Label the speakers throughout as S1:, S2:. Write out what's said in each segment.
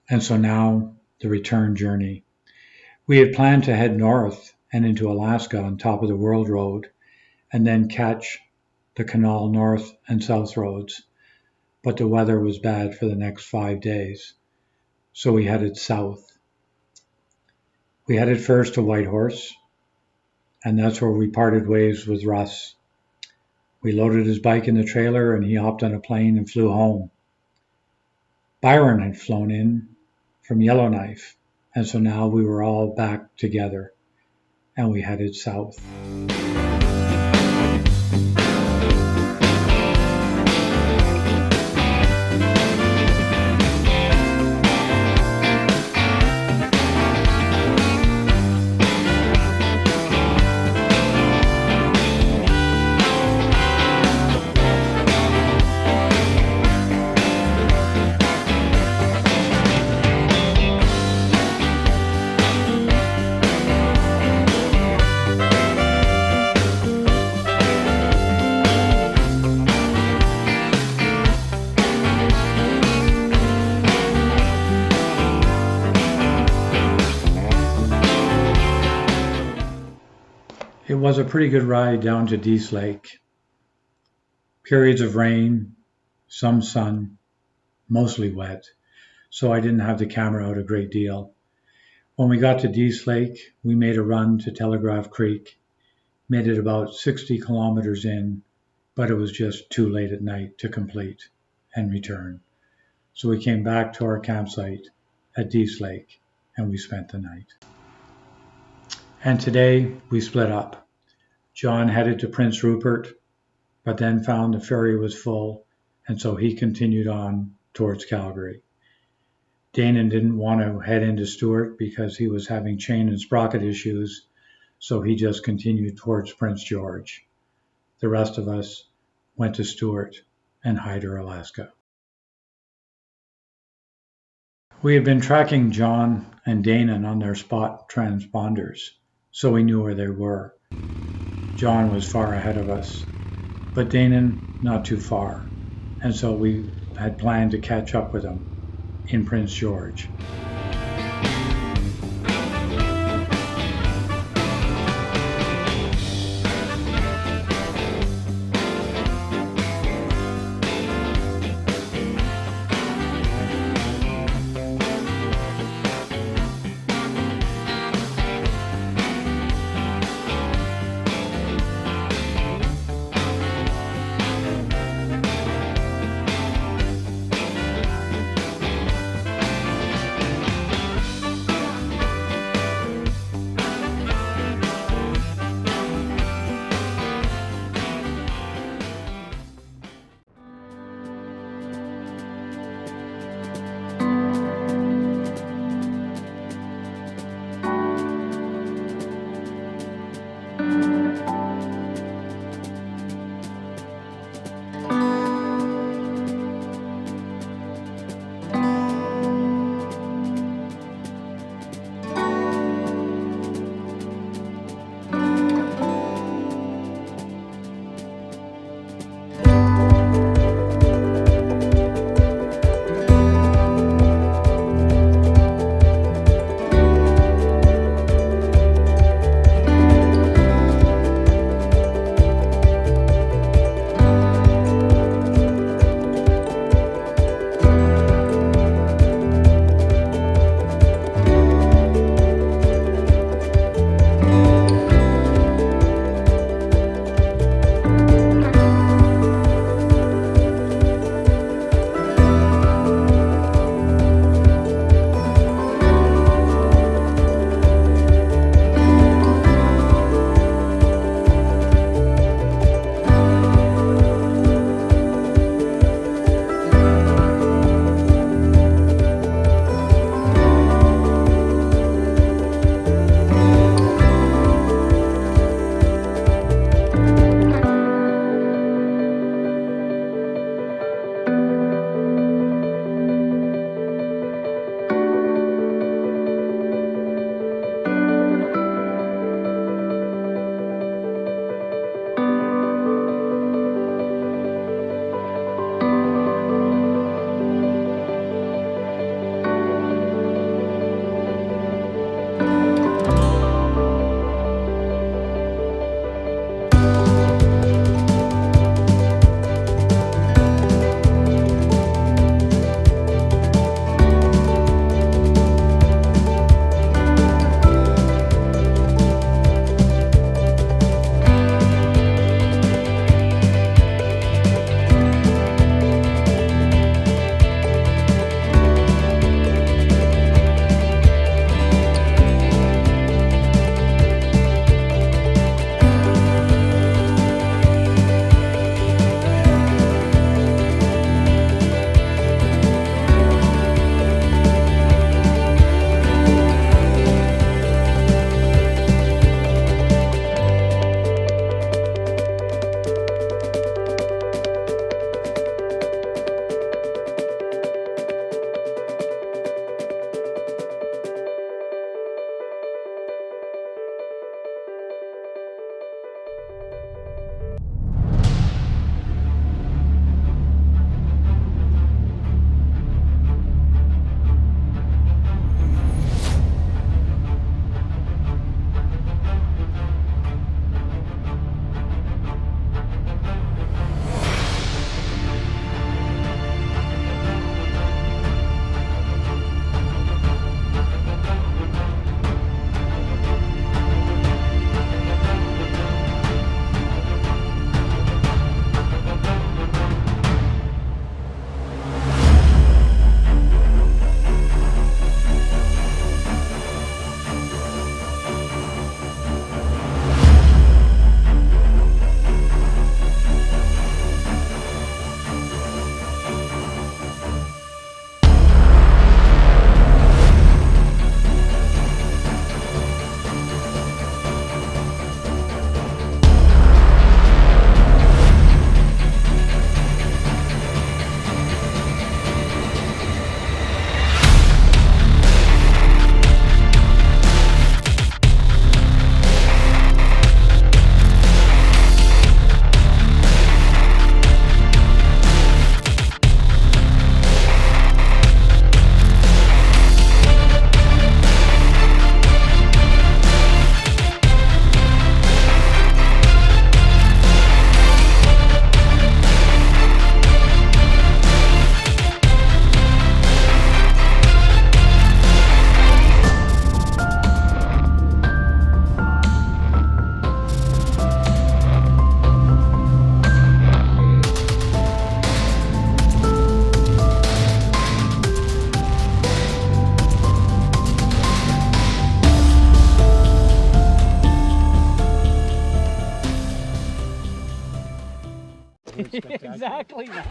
S1: And so now the return journey. We had planned to head north and into Alaska on top of the World Road and then catch the Canal North and South roads. But the weather was bad for the next 5 days, so we headed south. We headed first to Whitehorse, and that's where we parted ways with Russ. We loaded his bike in the trailer and he hopped on a plane and flew home. Byron had flown in from Yellowknife, and so now we were all back together, and we headed south. It was a pretty good ride down to Dease Lake. Periods of rain, some sun, mostly wet, so I didn't have the camera out a great deal. When we got to Dease Lake, we made a run to Telegraph Creek, made it about 60 kilometers in, but it was just too late at night to complete and return. So we came back to our campsite at Dease Lake and we spent the night. And today we split up. John headed to Prince Rupert, but then found the ferry was full, and so he continued on towards Calgary. Dainan didn't want to head into Stewart because he was having chain and sprocket issues, so he just continued towards Prince George. The rest of us went to Stewart and Hyder, Alaska. We had been tracking John and Dainan on their spot transponders, so we knew where they were. John was far ahead of us, but Dainan not too far, and so we had planned to catch up with him in Prince George.
S2: exactly, man.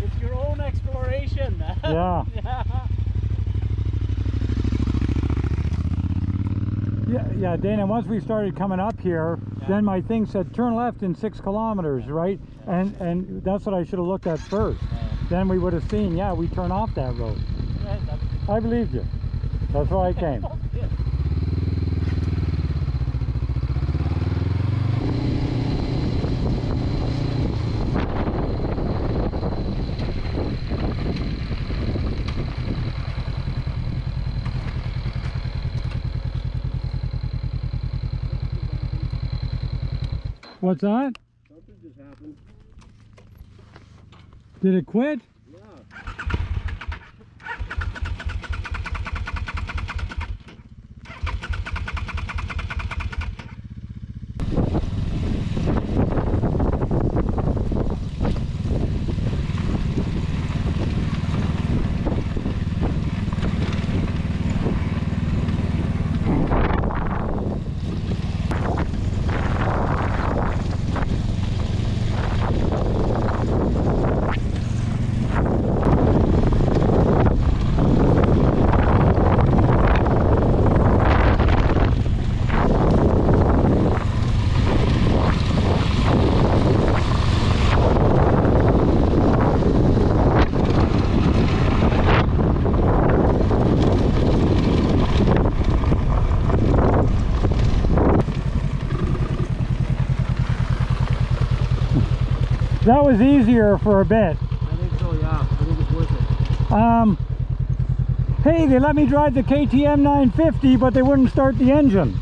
S2: It's your own exploration, man.
S3: Yeah. Yeah, Dana, once we started coming up here, then my thing said turn left in 6 kilometers, right? And that's what I should have looked at first. Then we would have seen, yeah, we turn off that road. I believed you. That's why I came. What's that?
S2: Something just happened.
S3: Did it quit?
S2: Yeah.
S3: That was easier for a bit.
S2: I think so, yeah. I think it's worth it.
S3: Hey, they let me drive the KTM 950, but they wouldn't start the engine.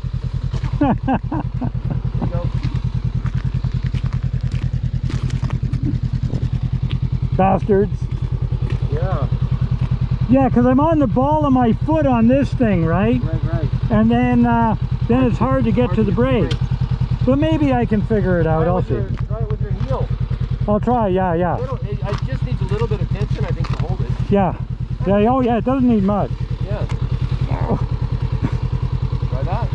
S3: Bastards.
S2: Yeah.
S3: Yeah, because I'm on the ball of my foot on this thing, right?
S2: Right.
S3: And then it's hard to get to the brake. But maybe I can figure it out. I'll see.
S2: Try it with your heel.
S3: I'll try, yeah.
S2: It just needs a little bit of tension, I think, to hold it.
S3: Yeah. Oh yeah, it doesn't need much.
S2: Yeah. Try that.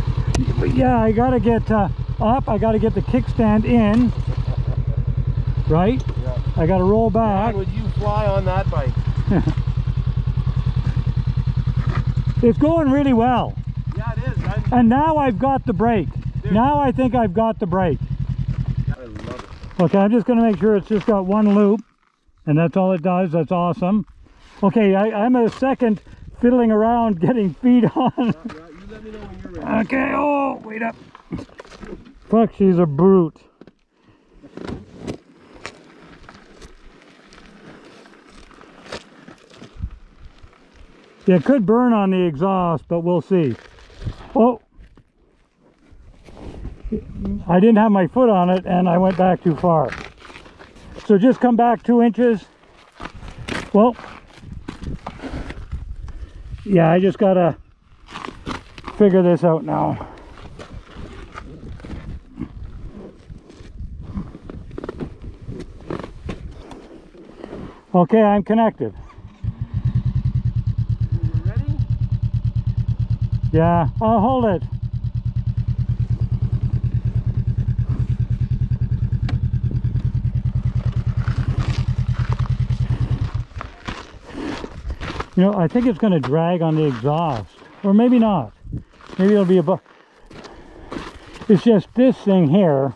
S3: Yeah, I gotta get up, I gotta get the kickstand in. Right?
S2: Yeah.
S3: I gotta roll back.
S2: Man, would you fly on that bike?
S3: It's going really well.
S2: Yeah, it is.
S3: And now I've got the brake.
S2: Dude.
S3: Now I think I've got the brake.
S2: I love it.
S3: Okay, I'm just going to make sure it's just got one loop, and that's all it does. That's awesome. Okay, I'm a second fiddling around getting feet on.
S2: Yeah, you let me know when you're ready.
S3: Okay, oh, wait up. Fuck, she's a brute. It could burn on the exhaust, but we'll see. Oh, I didn't have my foot on it and I went back too far. So just come back 2 inches. Well, yeah, I just gotta figure this out now. Okay, I'm connected.
S2: You ready?
S3: Yeah, I'll hold it. You know, I think it's going to drag on the exhaust. Or maybe not. Maybe it'll be above. It's just this thing here,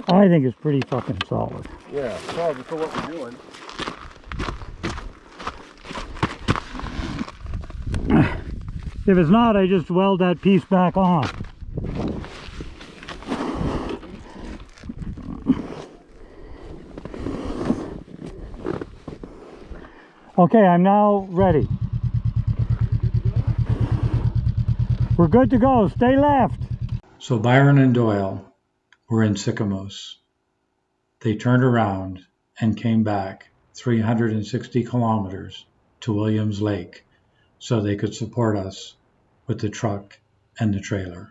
S3: I think is pretty fucking solid.
S2: Yeah, solid for what we're doing.
S3: If it's not, I just weld that piece back on. Okay, I'm now ready. We're good to go. Stay left.
S1: So Byron and Doyle were in Sycamores. They turned around and came back 360 kilometers to Williams Lake so they could support us with the truck and the trailer.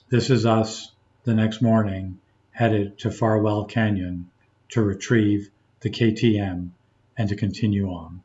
S1: This is us the next morning headed to Farwell Canyon to retrieve the KTM and to continue on.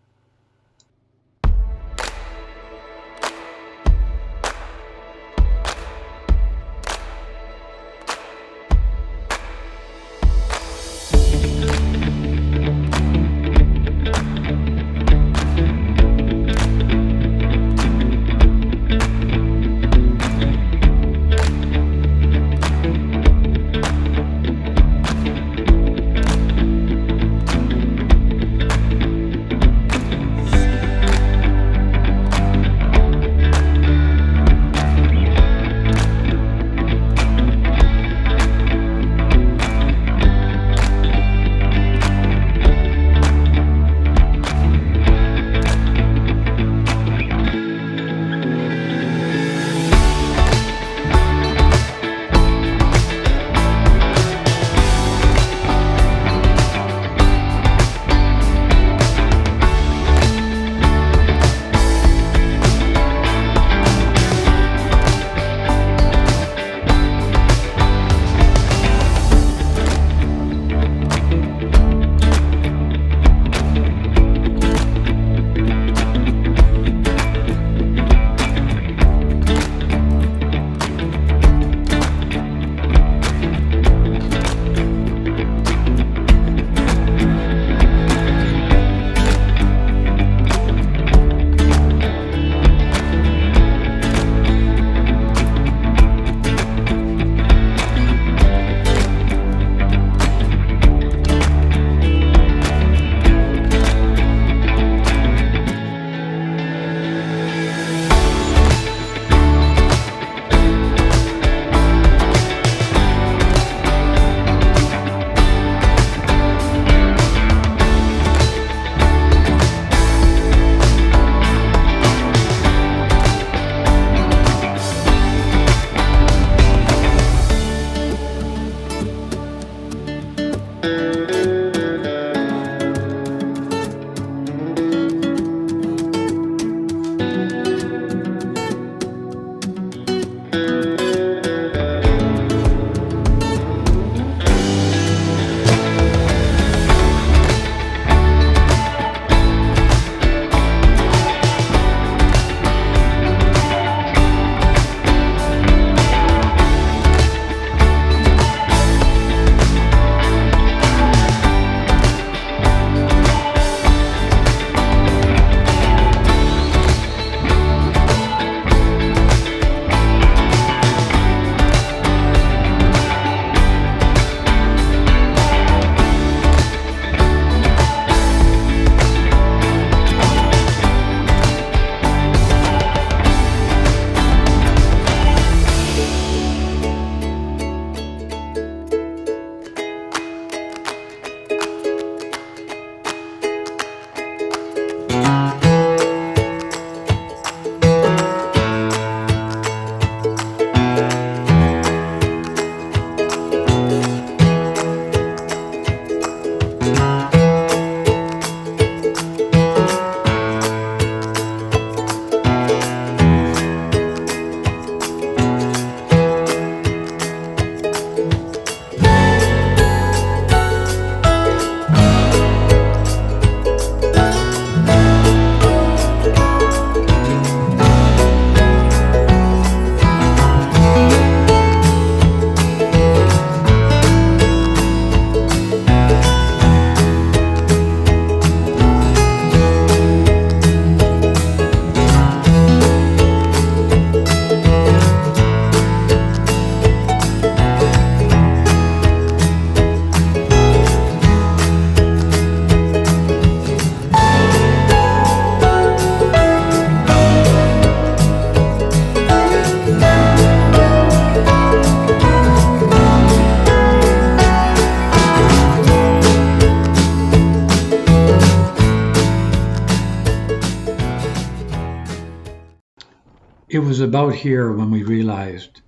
S1: It was about here when we realized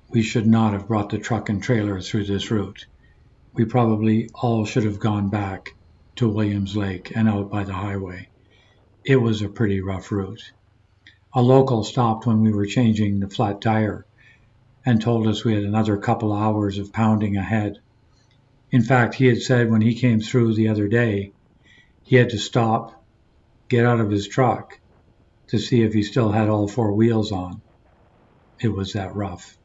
S1: we should not have brought the truck and trailer through this route. We probably all should have gone back to Williams Lake and out by the highway. It was a pretty rough route. A local stopped when we were changing the flat tire and told us we had another couple hours of pounding ahead. In fact, he had said when he came through the other day, he had to stop, get out of his truck to see if he still had all four wheels on. It was that rough.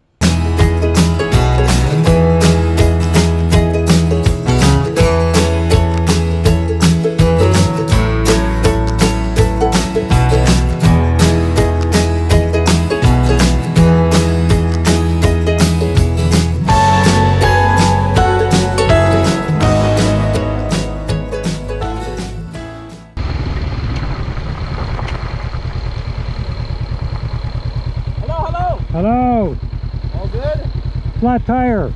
S3: Hello.
S2: All good?
S3: Flat tire.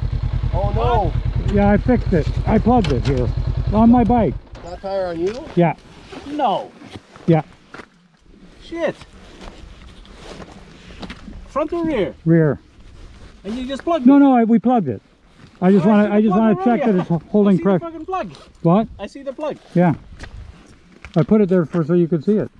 S2: Oh no.
S3: What? Yeah, I fixed it. I plugged it here. On my bike.
S2: Flat tire on you?
S3: Yeah.
S2: No.
S3: Yeah.
S2: Shit. Front or rear?
S3: Rear.
S2: And you just plugged it?
S3: No, we plugged it. I just want to check that it's holding pressure.
S2: I see the fucking plug.
S3: What?
S2: I see the plug.
S3: Yeah. I put it there so you could see it.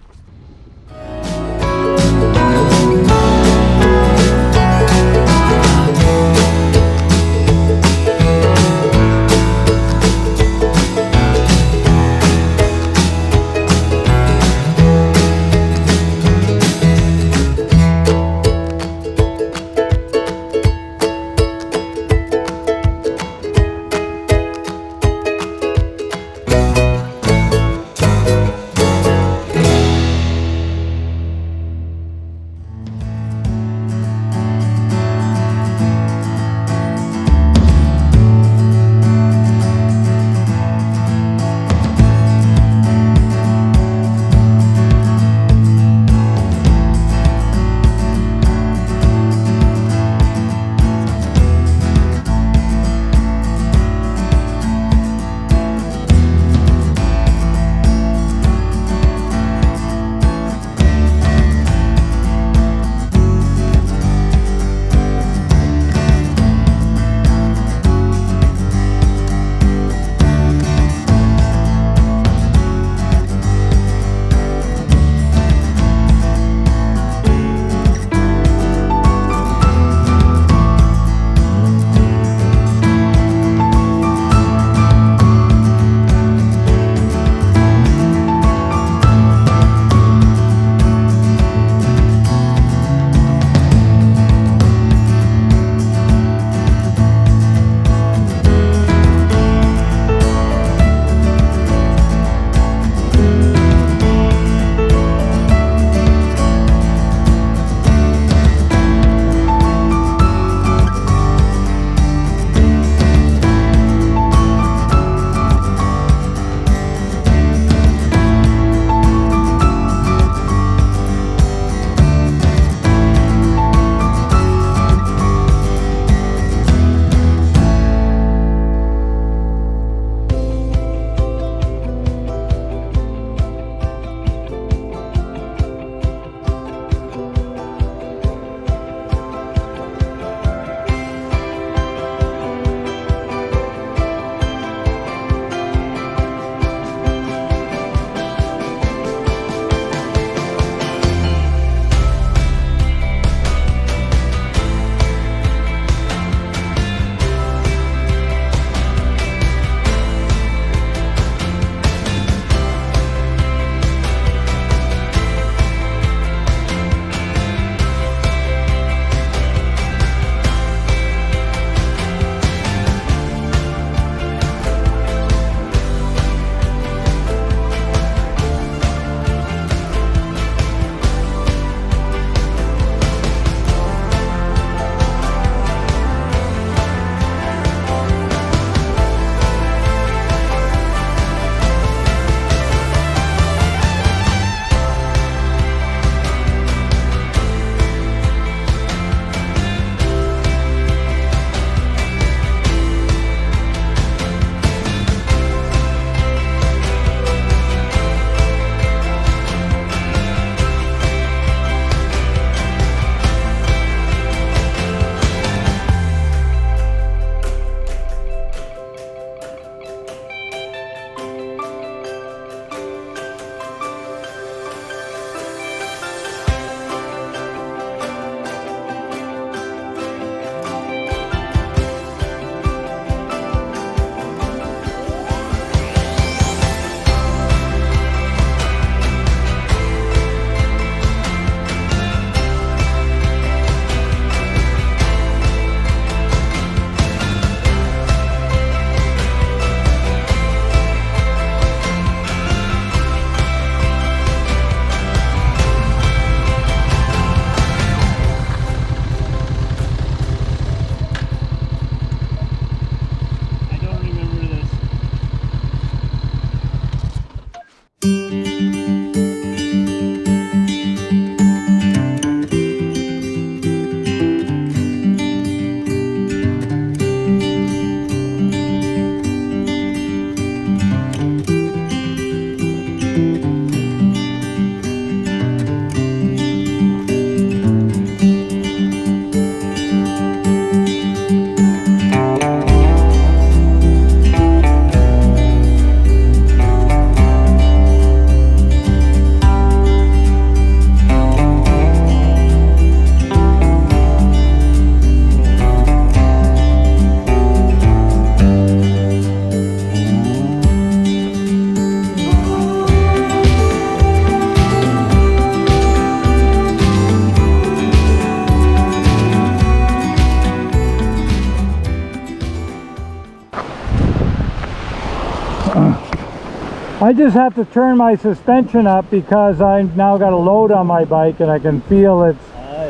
S3: I just have to turn my suspension up because I now got a load on my bike and I can feel it's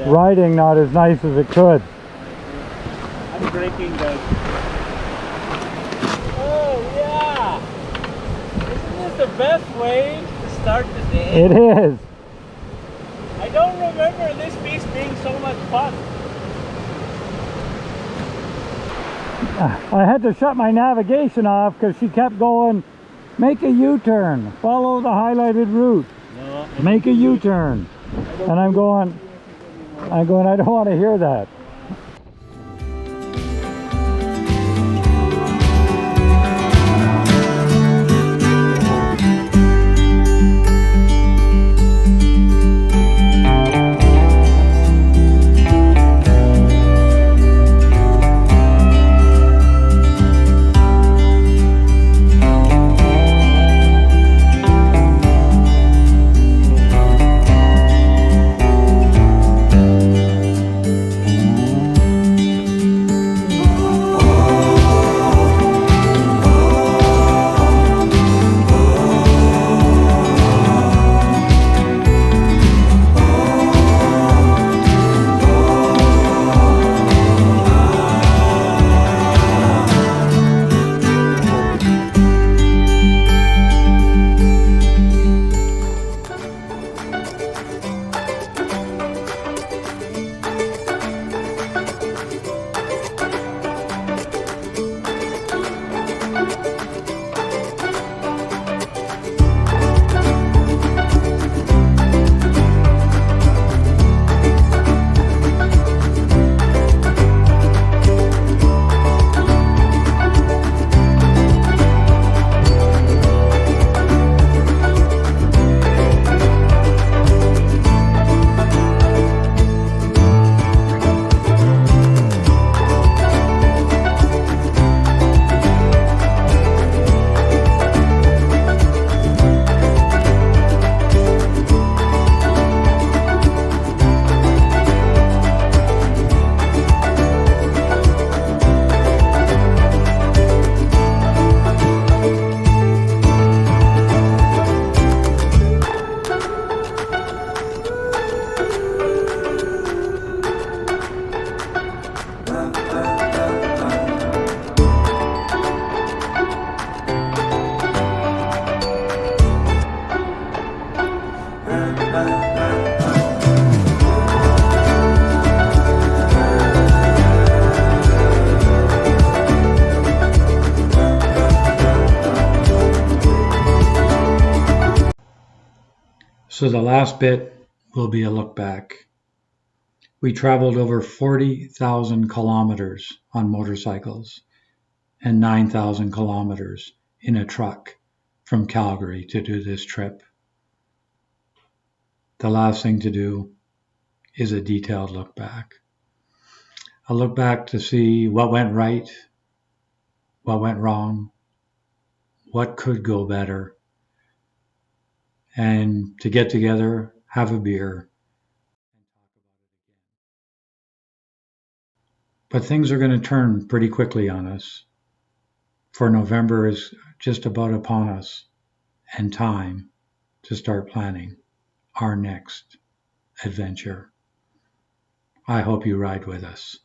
S3: riding not as nice as it could.
S2: I'm braking good. Oh yeah! Isn't this the best way to start the day?
S3: It is.
S2: I don't remember this piece being so much fun.
S3: I had to shut my navigation off because she kept going, make a U-turn, follow the highlighted route,
S2: No,
S3: make a U-turn. And I'm going, I don't want to hear that.
S1: So the last bit will be a look back. We traveled over 40,000 kilometers on motorcycles and 9,000 kilometers in a truck from Calgary to do this trip. The last thing to do is a detailed look back. A look back to see what went right, what went wrong, what could go better, and to get together, have a beer. But things are going to turn pretty quickly on us, for November is just about upon us, and time to start planning our next adventure. I hope you ride with us.